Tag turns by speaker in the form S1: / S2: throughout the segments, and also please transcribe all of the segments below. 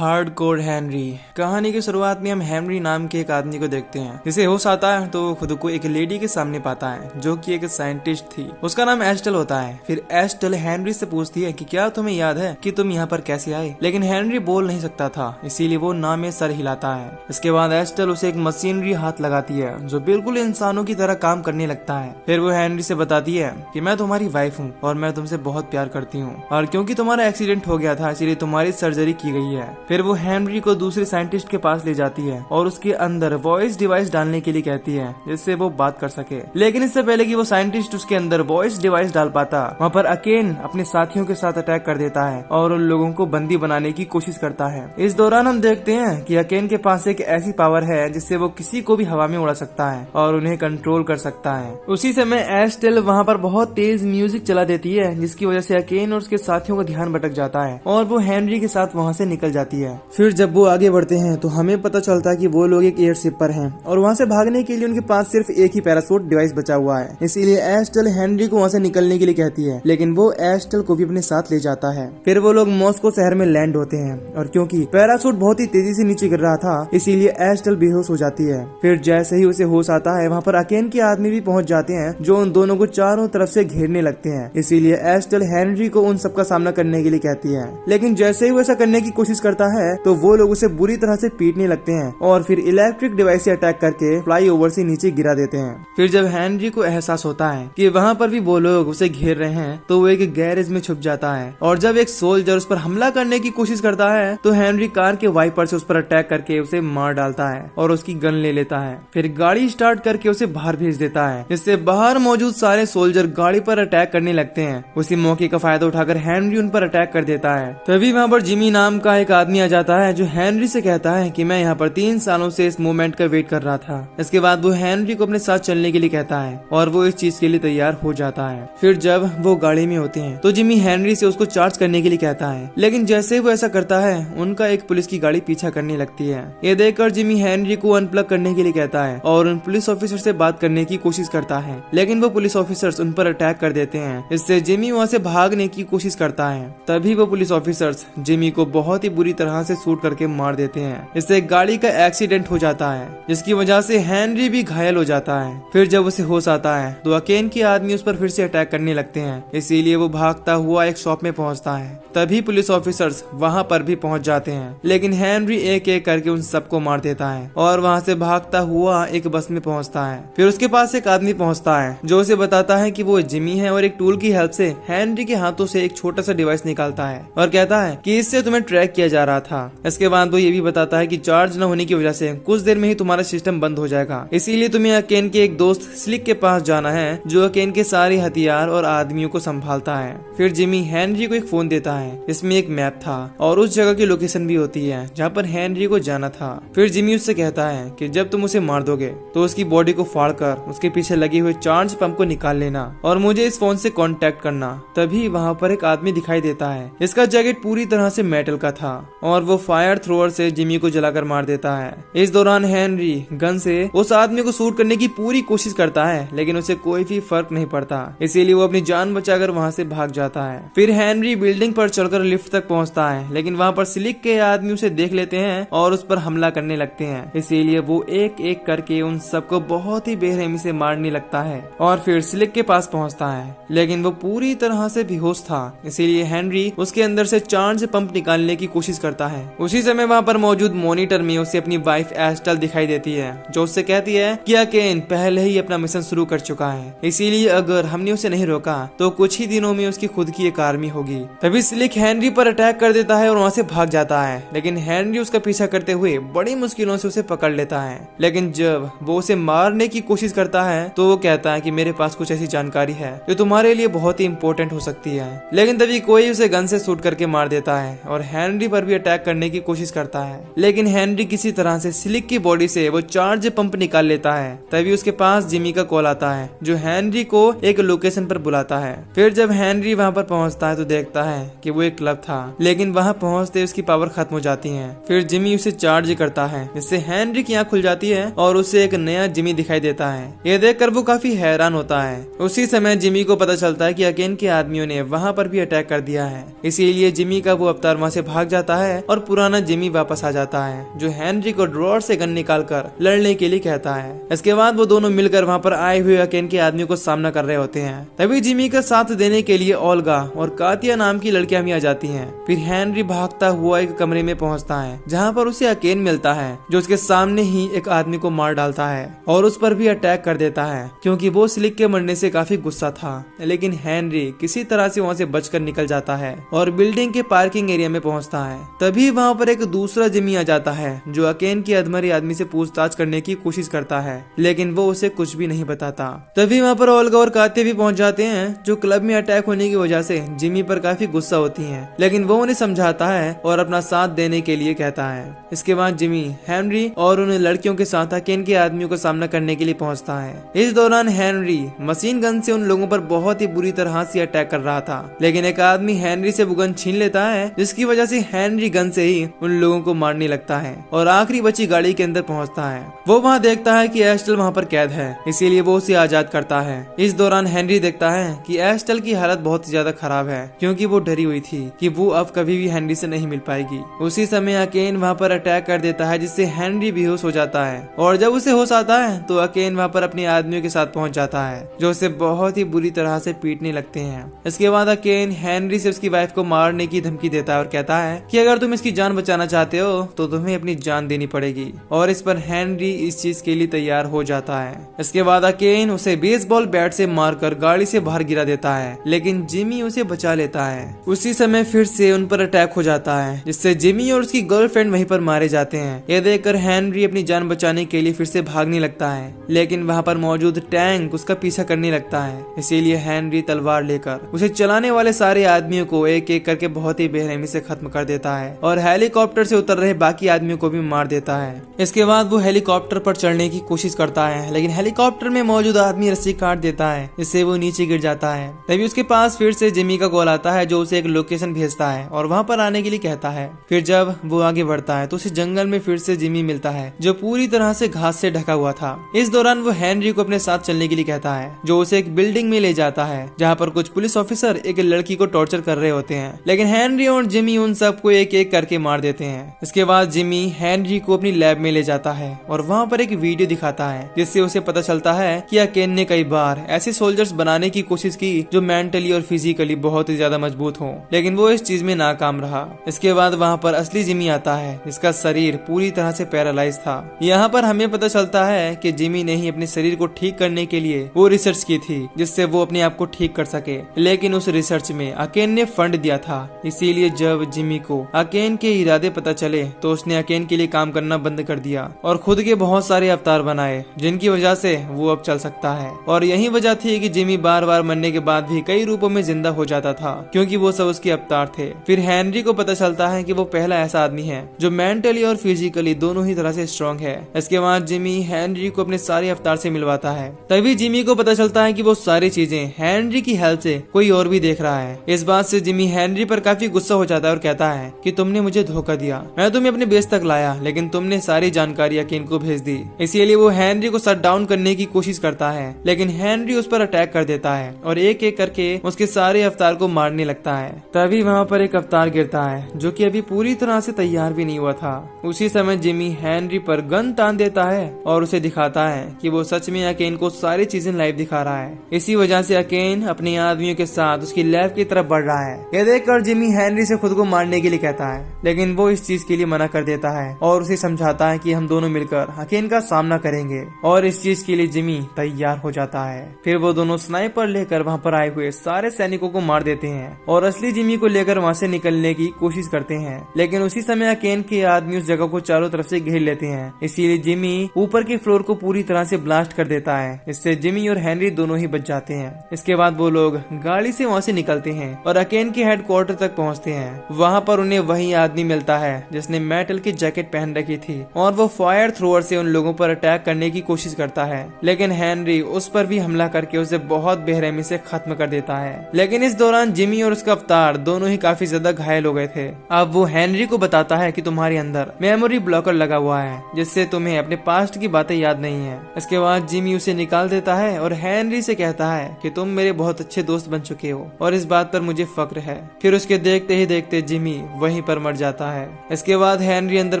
S1: Hardcore Henry. कहानी की शुरुआत में हम हेनरी नाम के एक आदमी को देखते हैं जिसे होश आता है तो वो खुद को एक लेडी के सामने पाता है जो कि एक साइंटिस्ट थी। उसका नाम एस्टेल होता है। फिर एस्टेल हेनरी से पूछती है कि क्या तुम्हें याद है कि तुम यहाँ पर कैसे आए, लेकिन हेनरी बोल नहीं सकता था, इसीलिए वो ना में सर हिलाता है। इसके बाद एस्टेल उसे एक मशीनरी हाथ लगाती है जो बिल्कुल इंसानों की तरह काम करने लगता है। फिर वो हेनरी से बताती है कि मैं तुम्हारी वाइफ हूँ और मैं तुमसे बहुत प्यार करती हूँ, और क्योंकि तुम्हारा एक्सीडेंट हो गया था इसीलिए तुम्हारी सर्जरी की गई है। फिर वो हेनरी को दूसरे साइंटिस्ट के पास ले जाती है और उसके अंदर वॉइस डिवाइस डालने के लिए कहती है जिससे वो बात कर सके। लेकिन इससे पहले कि वो साइंटिस्ट उसके अंदर वॉइस डिवाइस डाल पाता, वहाँ पर अकेन अपने साथियों के साथ अटैक कर देता है और उन लोगों को बंदी बनाने की कोशिश करता है। इस दौरान हम देखते हैं कि अकेन के पास एक ऐसी पावर है जिससे वो किसी को भी हवा में उड़ा सकता है और उन्हें कंट्रोल कर सकता है। उसी समय एस्टेल वहाँ पर बहुत तेज म्यूजिक चला देती है जिसकी वजह से अकेन और उसके साथियों का ध्यान भटक जाता है और वो हेनरी के साथ वहाँ से निकल जाती है। फिर जब वो आगे बढ़ते हैं तो हमें पता चलता है कि वो लोग एक एयरशिप पर हैं और वहाँ से भागने के लिए उनके पास सिर्फ एक ही पैराशूट डिवाइस बचा हुआ है। इसीलिए एस्टेल हेनरी को वहाँ से निकलने के लिए कहती है, लेकिन वो एस्टेल को भी अपने साथ ले जाता है। फिर वो लोग मॉस्को शहर में लैंड होते हैं और क्योंकि पैराशूट बहुत ही तेजी से नीचे गिर रहा था इसीलिए एस्टेल बेहोश हो जाती है। फिर जैसे ही उसे होश आता है वहाँ पर अकेन के आदमी भी पहुँच जाते हैं जो उन दोनों को चारों तरफ से घेरने लगते हैं। इसीलिए एस्टेल हेनरी को उन सबका सामना करने के लिए कहती है, लेकिन जैसे ही वो ऐसा करने की कोशिश करता है तो वो लोग उसे बुरी तरह से पीटने लगते हैं और फिर इलेक्ट्रिक डिवाइस से अटैक करके फ्लाईओवर से नीचे गिरा देते हैं। फिर जब हेनरी को एहसास होता है कि वहाँ पर भी वो लोग उसे घेर रहे हैं तो वो एक गैरेज में छुप जाता है और जब एक सोल्जर उस पर हमला करने की कोशिश करता है तो हेनरी कार के वाइपर से उस पर अटैक करके उसे मार डालता है और उसकी गन ले लेता है। फिर गाड़ी स्टार्ट करके उसे बाहर भेज देता है, जिससे बाहर मौजूद सारे सोल्जर गाड़ी पर अटैक करने लगते हैं। उसी मौके का फायदा उठाकर हेनरी उन पर अटैक कर देता है। तभी वहाँ पर जिमी नाम का एक आदमी आ जाता है जो हेनरी से कहता है कि मैं यहाँ पर 3 सालों से इस मोमेंट का वेट कर रहा था। इसके बाद वो हेनरी को अपने साथ चलने के लिए कहता है और वो इस चीज के लिए तैयार हो जाता है। फिर जब वो गाड़ी में होते हैं तो जिमी हेनरी से उसको चार्ज करने के लिए कहता है, लेकिन जैसे ही वो ऐसा करता है उनका एक पुलिस की गाड़ी पीछा करने लगती है। ये देखकर जिमी हेनरी को अनप्लग करने के लिए कहता है और उन पुलिस ऑफिसर से बात करने की कोशिश करता है, लेकिन वो पुलिस ऑफिसर्स उन पर अटैक कर देते हैं। इससे जिमी वहाँ से भागने की कोशिश करता है। तभी वो पुलिस ऑफिसर्स जिमी को बहुत ही बुरी तरह से शूट करके मार देते हैं। इससे गाड़ी का एक्सीडेंट हो जाता है जिसकी वजह से हेनरी भी घायल हो जाता है। फिर जब उसे होश आता है तो अकेन के आदमी उस पर फिर से अटैक करने लगते हैं, इसीलिए वो भागता हुआ एक शॉप में पहुंचता है। तभी पुलिस ऑफिसर्स वहां पर भी पहुंच जाते हैं, लेकिन हेनरी एक एक करके उन सबको मार देता है और वहां से भागता हुआ एक बस में पहुंचता है। फिर उसके पास एक आदमी पहुंचता है जो उसे बताता है कि वो जिमी है और एक टूल की हेल्प से हेनरी के हाथों से एक छोटा सा डिवाइस निकालता है और कहता है कि इससे तुम्हें ट्रैक किया जा रहा था। इसके बाद वो ये भी बताता है कि चार्ज न होने की वजह से कुछ देर में ही तुम्हारा सिस्टम बंद हो जाएगा, इसीलिए तुम्हें अकेन के एक दोस्त स्लिक के पास जाना है जो अकेन के सारे हथियार और आदमियों को संभालता है। फिर जिमी हेनरी को एक फोन देता है, इसमें एक मैप था और उस जगह की लोकेशन भी होती है जहाँ पर हेनरी को जाना था। फिर जिमी उससे कहता है कि जब तुम उसे मार दोगे तो उसकी बॉडी को फाड़ कर उसके पीछे लगे हुए चार्ज पंप को निकाल लेना और मुझे इस फोन से कांटेक्ट करना। तभी वहाँ पर एक आदमी दिखाई देता है। इसका जैकेट पूरी तरह से मेटल का था और वो फायर थ्रोअर से जिमी को जलाकर मार देता है। इस दौरान हेनरी गन से उस आदमी को शूट करने की पूरी कोशिश करता है, लेकिन उसे कोई भी फर्क नहीं पड़ता, इसीलिए वो अपनी जान बचाकर वहाँ से भाग जाता है। फिर हेनरी बिल्डिंग पर चढ़कर लिफ्ट तक पहुँचता है, लेकिन वहाँ पर स्लिक के आदमी उसे देख लेते हैं और उस पर हमला करने लगते हैं, इसीलिए वो एक एक करके उन सबको बहुत ही बेरहमी से मारने लगता है और फिर स्लिक के पास पहुँचता है, लेकिन वो पूरी तरह से बेहोश था, इसीलिए हेनरी उसके अंदर से चार्ज पंप निकालने की कोशिश करता है। उसी समय वहाँ पर मौजूद मॉनिटर में उसे अपनी वाइफ एस्टेल दिखाई देती है जो उससे कहती है कि अकेन पहले ही अपना मिशन शुरू कर चुका है, इसीलिए अगर हमने उसे नहीं रोका तो कुछ ही दिनों में उसकी खुद की एक आर्मी होगी। तभी स्लिक हेनरी पर अटैक कर देता है और वहाँ से भाग जाता है, लेकिन हेनरी उसका पीछा करते हुए बड़ी मुश्किलों से उसे पकड़ लेता है। लेकिन जब वो उसे मारने की कोशिश करता है तो वो कहता है कि मेरे पास कुछ ऐसी जानकारी है जो तुम्हारे लिए बहुत ही इम्पोर्टेंट हो सकती है। लेकिन तभी कोई उसे गन से शूट करके मार देता है और हेनरी पर भी अटैक करने की कोशिश करता है, लेकिन हेनरी किसी तरह से स्लिक की बॉडी से वो चार्ज पंप निकाल लेता है। तभी उसके पास जिमी का कॉल आता है जो हेनरी को एक लोकेशन पर बुलाता है। फिर जब हेनरी वहाँ पर पहुँचता है तो देखता है कि वो एक क्लब था, लेकिन वहाँ पहुँचते उसकी पावर खत्म हो जाती है। फिर जिमी उसे चार्ज करता है जिससे हेनरी की आँख खुल जाती है और उसे एक नया जिमी दिखाई देता है। ये देखकर वो काफी हैरान होता है। उसी समय जिमी को पता चलता है कि अकेन के आदमियों ने वहाँ पर भी अटैक कर दिया है, इसीलिए जिमी का वो अवतार वहाँ से भाग जाता है है और पुराना जिमी वापस आ जाता है, जो हेनरी को ड्रॉअर से गन निकालकर लड़ने के लिए कहता है। इसके बाद वो दोनों मिलकर वहाँ पर आए हुए अकेन के आदमियों को सामना कर रहे होते हैं। तभी जिमी का साथ देने के लिए ओल्गा और कातिया नाम की लड़कियां भी आ जाती हैं। फिर हेनरी भागता हुआ एक कमरे में पहुंचता है, जहां पर उसे अकेन मिलता है, जो उसके सामने ही एक आदमी को मार डालता है और उस पर भी अटैक कर देता है, क्योंकि वो स्लिक के मरने से काफी गुस्सा था। लेकिन हेनरी किसी तरह से वहाँ से बचकर निकल जाता है और बिल्डिंग के पार्किंग एरिया में पहुंचता है। तभी वहाँ पर एक दूसरा जिमी आ जाता है, जो अकेन के अधमरे आदमी से पूछताछ करने की कोशिश करता है, लेकिन वो उसे कुछ भी नहीं बताता। तभी वहाँ पर ओल्गा और कातिया भी पहुंच जाते हैं, जो क्लब में अटैक होने की वजह से जिमी पर काफी गुस्सा होती हैं, लेकिन वो उन्हें समझाता है और अपना साथ देने के लिए कहता है। इसके बाद जिमी हेनरी और उन लड़कियों के साथ अकेन के आदमियों का सामना करने के लिए पहुंचता है। इस दौरान हेनरी मशीन गन से उन लोगों पर बहुत ही बुरी तरह से अटैक कर रहा था, लेकिन एक आदमी हेनरी से वो गन छीन लेता है, जिसकी वजह से हेनरी गन से ही उन लोगों को मारने लगता है और आखिरी बची गाड़ी के अंदर पहुंचता है। वो वहाँ देखता है कि एस्टल वहाँ पर कैद है, इसीलिए वो उसे आजाद करता है। इस दौरान हेनरी देखता है कि एस्टल की हालत बहुत ज्यादा खराब है, क्योंकि वो डरी हुई थी कि वो अब कभी भी हेनरी से नहीं मिल पाएगी। उसी समय अकेन वहाँ पर अटैक कर देता है, जिससे हेनरी बेहोश हो जाता है और जब उसे होश आता है तो अकेन वहाँ पर अपने आदमियों के साथ पहुंच जाता है, जो उसे बहुत ही बुरी तरह से पीटने लगते हैं। इसके बाद अकेन हेनरी से उसकी वाइफ को मारने की धमकी देता है और कहता है कि अगर तुम इसकी जान बचाना चाहते हो तो तुम्हें अपनी जान देनी पड़ेगी, और इस पर हेनरी इस चीज के लिए तैयार हो जाता है। इसके बाद अकेन उसे बेसबॉल बैट से मारकर गाड़ी से बाहर गिरा देता है, लेकिन जिमी उसे बचा लेता है। उसी समय फिर से उन पर अटैक हो जाता है, जिससे जिमी और उसकी गर्लफ्रेंड वहीं पर मारे जाते हैं। यह देखकर हेनरी अपनी जान बचाने के लिए फिर से भागने लगता है, लेकिन वहाँ पर मौजूद टैंक उसका पीछा करने लगता है। इसीलिए हेनरी तलवार लेकर उसे चलाने वाले सारे आदमियों को एक एक करके बहुत ही बेरहमी से खत्म कर देता है और हेलीकॉप्टर से उतर रहे बाकी आदमियों को भी मार देता है। इसके बाद वो हेलीकॉप्टर पर चढ़ने की कोशिश करता है, लेकिन हेलीकॉप्टर में मौजूद आदमी रस्सी काट देता है, इससे वो नीचे गिर जाता है। तभी उसके पास फिर से जिमी का कॉल आता है, जो उसे एक लोकेशन भेजता है और वहाँ पर आने के लिए कहता है। फिर जब वो आगे बढ़ता है तो उसे जंगल में फिर से जिमी मिलता है, जो पूरी तरह से घास से ढका हुआ था। इस दौरान वो हेनरी को अपने साथ चलने के लिए कहता है, जो उसे एक बिल्डिंग में ले जाता है, जहाँ पर कुछ पुलिस ऑफिसर एक लड़की को टॉर्चर कर रहे होते हैं, लेकिन हेनरी और जिमी उन सबको एक एक करके मार देते हैं। इसके बाद जिमी हेनरी को अपनी लैब में ले जाता है और वहाँ पर एक वीडियो दिखाता है, जिससे उसे पता चलता है कि अकेन ने कई बार ऐसे सोल्जर्स बनाने की कोशिश की जो मेंटली और फिजिकली बहुत ही ज्यादा मजबूत हो, लेकिन वो इस चीज में नाकाम रहा। इसके बाद वहाँ पर असली जिमी आता है, जिसका शरीर पूरी तरह से पैरालाइज था। यहाँ पर हमें पता चलता है कि जिमी ने ही अपने शरीर को ठीक करने के लिए वो रिसर्च की थी, जिससे वो अपने आप को ठीक कर सके, लेकिन उस रिसर्च में अकेन ने फंड दिया था। इसीलिए जब जिमी को अकेन के इरादे पता चले तो उसने अकेन के लिए काम करना बंद कर दिया और खुद के बहुत सारे अवतार बनाए, जिनकी वजह से वो अब चल सकता है। और यही वजह थी कि जिमी बार बार मरने के बाद भी कई रूपों में जिंदा हो जाता था, क्योंकि वो सब उसके अवतार थे। फिर हेनरी को पता चलता है कि वो पहला ऐसा आदमी है जो मेंटली और फिजिकली दोनों ही तरह से स्ट्रॉन्ग है। इसके बाद जिमी हेनरी को अपने सारे अवतार से मिलवाता है। तभी जिमी को पता चलता है कि वो सारी चीजें हेनरी की हेल्प से कोई और भी देख रहा है। इस बात से जिमी हेनरी पर काफी गुस्सा हो जाता है और कहता है कि तुमने मुझे धोखा दिया, मैं तुम्हें अपने बेस तक लाया, लेकिन तुमने सारी जानकारी अकेन को भेज दी। इसीलिए वो हेनरी को शट डाउन करने की कोशिश करता है, लेकिन हेनरी उस पर अटैक कर देता है और एक एक करके उसके सारे अवतार को मारने लगता है। तभी वहाँ पर एक अवतार गिरता है, जो कि अभी पूरी तरह से तैयार भी नहीं हुआ था। उसी समय जिमी हेनरी पर गन तान देता है और उसे दिखाता है कि वो सच में अकेन को सारी चीजें लाइव दिखा रहा है। इसी वजह से अकेन अपने आदमियों के साथ उसकी लैब की तरफ बढ़ रहा है। यह देखकर जिमी हेनरी से खुद को मारने के लिए कहता है, लेकिन वो इस चीज के लिए मना कर देता है और उसे समझाता है कि हम दोनों मिलकर अकेन का सामना करेंगे, और इस चीज के लिए जिमी तैयार हो जाता है। फिर वो दोनों स्नाइपर लेकर वहाँ पर आए हुए सारे सैनिकों को मार देते हैं और असली जिमी को लेकर वहाँ से निकलने की कोशिश करते हैं, लेकिन उसी समय अकेन के आदमी उस जगह को चारों तरफ से घेर लेते हैं। इसीलिए जिमी ऊपर के फ्लोर को पूरी तरह से ब्लास्ट कर देता है। इससे जिमी और हेनरी दोनों ही बच जाते हैं। इसके बाद वो लोग गाड़ी से वहाँ से निकलते हैं और अकेन के हेडक्वार्टर तक पहुँचते हैं। वहाँ पर उन्हें वही आदमी मिलता है जिसने मेटल की जैकेट पहन रखी थी, और वो फायर थ्रोअर से उन लोगों पर अटैक करने की कोशिश करता है, लेकिन हेनरी उस पर भी हमला करके उसे बहुत बेरहमी से खत्म कर देता है। लेकिन इस दौरान जिमी और उसका अवतार दोनों ही काफी ज्यादा घायल हो गए थे। अब वो हेनरी को बताता है कि तुम्हारे अंदर मेमोरी ब्लॉकर लगा हुआ है, जिससे तुम्हें अपने पास्ट की बातें याद नहीं है। इसके बाद जिमी उसे निकाल देता है और हेनरी से कहता है कि तुम मेरे बहुत अच्छे दोस्त बन चुके हो और इस बात पर मुझे फक्र है। फिर उसके देखते ही देखते जिमी वहीं वहीं पर मर जाता है। इसके बाद हेनरी अंदर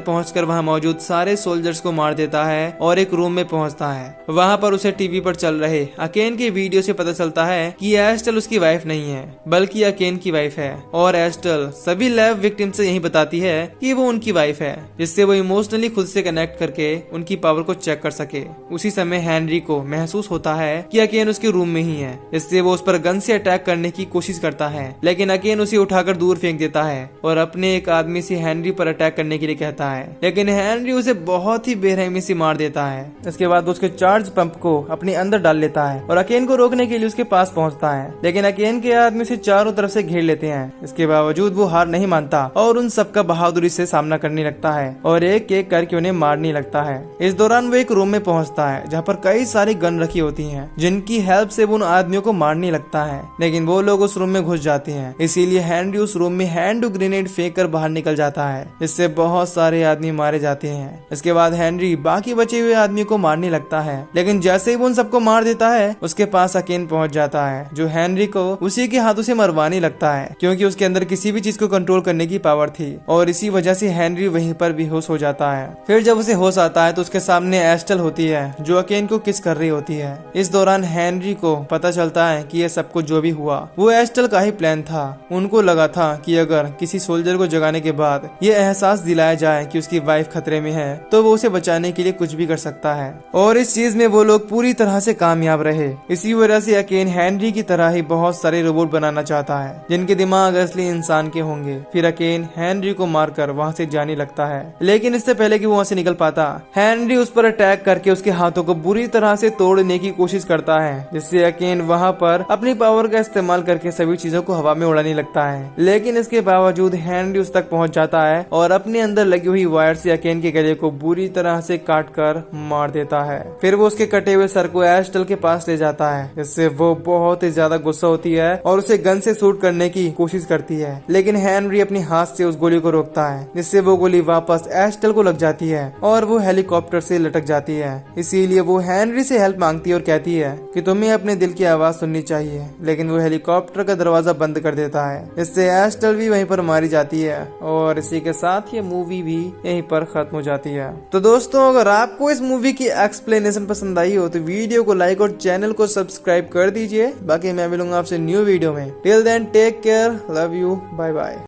S1: पहुंचकर वहां मौजूद सारे सोल्जर्स को मार देता है और एक रूम में पहुंचता है। वहां पर उसे टीवी पर चल रहे अकेन के वीडियो से पता चलता है कि एस्टल उसकी वाइफ नहीं है बल्कि अकेन की वाइफ है, और एस्टल सभी लैब विक्टिम से यही बताती है कि वो उनकी वाइफ है, जिससे वो इमोशनली खुद से कनेक्ट करके उनकी पावर को चेक कर सके। उसी समय हेनरी को महसूस होता है कि अकेन उसके रूम में ही है, इससे वो उस पर गन से अटैक करने की कोशिश करता है, लेकिन अकेन उसे उठाकर दूर फेंक देता है और अपने एक आदमी से हेनरी पर अटैक करने के लिए कहता है, लेकिन हेनरी उसे बहुत ही बेरहमी से मार देता है। इसके बाद उसके चार्ज पंप को अपने अंदर डाल लेता है और अकेन को रोकने के लिए उसके पास पहुंचता है, लेकिन अकेन के आदमी से चारों तरफ से घेर लेते हैं। इसके बावजूद वो हार नहीं मानता और उन सबका बहादुरी से सामना करने लगता है और एक एक करके उन्हें मारने लगता है। इस दौरान वो एक रूम में पहुंचता है जहाँ पर कई सारी गन रखी होती हैं, जिनकी हेल्प से वो उन आदमियों को मारने लगता है, लेकिन वो लोग उस रूम में घुस जाते हैं। इसीलिए हेनरी उस रूम में हैंड टू ग्रेनेड फेंक कर बाहर निकल जाता है, इससे बहुत सारे आदमी मारे जाते हैं। इसके बाद हेनरी बाकी बचे हुए आदमी को मारने लगता है, लेकिन जैसे ही वो उन सबको मार देता है उसके पास अकेन पहुंच जाता है, जो हेनरी को उसी के हाथों से मरवाने लगता है, क्योंकि उसके अंदर किसी भी चीज को कंट्रोल करने की पावर थी, और इसी वजह से हेनरी वहीं पर बेहोश हो जाता है। फिर जब उसे होश आता है तो उसके सामने एस्टल होती है जो अकेन को किस कर रही होती है। इस दौरान हेनरी को पता चलता है कि ये सब कुछ जो भी हुआ वो एस्टल का ही प्लान था। उनको लगा था कि अगर किसी सोल्जर को जगाने के बाद ये एहसास दिलाया जाए कि उसकी वाइफ खतरे में है तो वो उसे बचाने के लिए कुछ भी कर सकता है, और इस चीज में वो लोग पूरी तरह से कामयाब रहे। इसी वजह से अकेन हेनरी की तरह ही बहुत सारे रोबोट बनाना चाहता है जिनके दिमाग असली इंसान के होंगे। फिर अकेन हेनरी को मारकर वहाँ से जाने लगता है, लेकिन इससे पहले कि वो वहाँ से निकल पाता हेनरी उस पर अटैक करके उसके हाथों को बुरी तरह से तोड़ने की कोशिश करता है, जिससे अकेन वहाँ पर अपनी पावर का इस्तेमाल करके सभी चीजों को हवा में उड़ाने लगता है। लेकिन इसके बावजूद हेनरी उस तक पहुँच जाता है और अपने अंदर लगी हुई वायर से अकेन के गले को बुरी तरह से काट कर मार देता है। फिर वो उसके कटे हुए सर को एस्टल के पास ले जाता है, जिससे वो बहुत ही ज्यादा गुस्सा होती है और उसे गन से शूट करने की कोशिश करती है, लेकिन हेनरी अपने हाथ से उस गोली को रोकता है, जिससे वो गोली वापस एस्टल को लग जाती है और वो हेलीकॉप्टर से लटक जाती है। इसीलिए वो हेनरी से हेल्प मांगती है और कहती है कि तुम्हें अपने दिल की आवाज सुननी चाहिए, लेकिन वो हेलीकॉप्टर का दरवाजा बंद कर देता है। इससे एस्टल भी वहीं पर मारी जाती है और इसी के साथ ये मूवी भी यहीं पर खत्म हो जाती है। तो दोस्तों, अगर आपको इस मूवी की एक्सप्लेनेशन पसंद आई हो तो वीडियो को लाइक और चैनल को सब्सक्राइब कर दीजिए। बाकी मैं मिलूंगा आपसे न्यू वीडियो में। Till then take care, love you, bye bye.